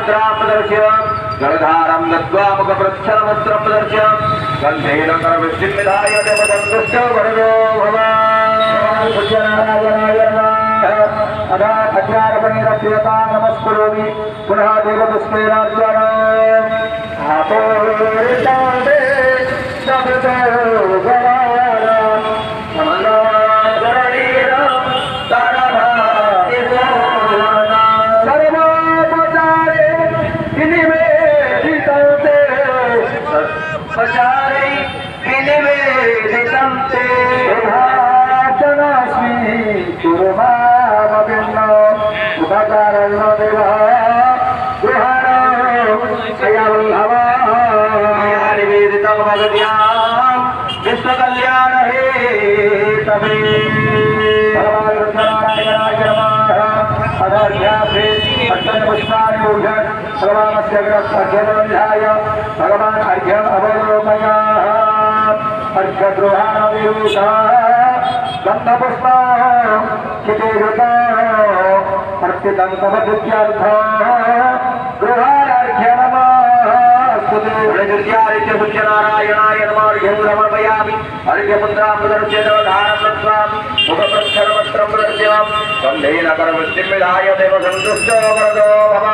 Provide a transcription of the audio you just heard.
मुद्रां प्रदर्श्य जलधारं दत्त्वा मुखप्रच्छलवस्त्रं प्रदर्श्य गन्धेन करवृष्टिं विधाय देवसन्तुष्टो वरदो भव सत्यनारायणाय नमः अदा अज्ञानपणिरप्रियतां नमस्कुरोमि पुनः देवपुष्पेराज्ञानम् आपोरितादे शब्दो भवानां समनागरणीरं तारभातिभोना सर्वोपचारे विनिवेदितं ते सर्वोपचारे विनिवेदितं ते भाजनास्मि कुर्मामभिन्नो उपकारणो देवः गृहाणो जयवल्लभः निवेदितं भगवत्यां विश्वकल्याण हेतवे भगवान् रुद्रनारायणाय नमः अधाध्यासे अष्टपुष्पाणि पूजन् भगवानस्य अर्घ्यबन्धाय भगवान् अर्घ्यम् अवलोकयाः अर्घ्यगृहाणविरूषः गन्धपुष्पाः चितिरुताः अर्पितं तव तुभ्यर्थः गृहाणार्घ्य नमः स्तुतिर्जयादित्य सूर्यनारायणाय नमः अर्घ्यं समर्पयामि अर्घ्यमुद्रां प्रदर्श्य जलधारं दत्त्वा मुखप्रच्छलवस्त्रं प्रदर्श्य गन्धेन करवृष्टिं विधाय देवसन्तुष्टो वरदो भव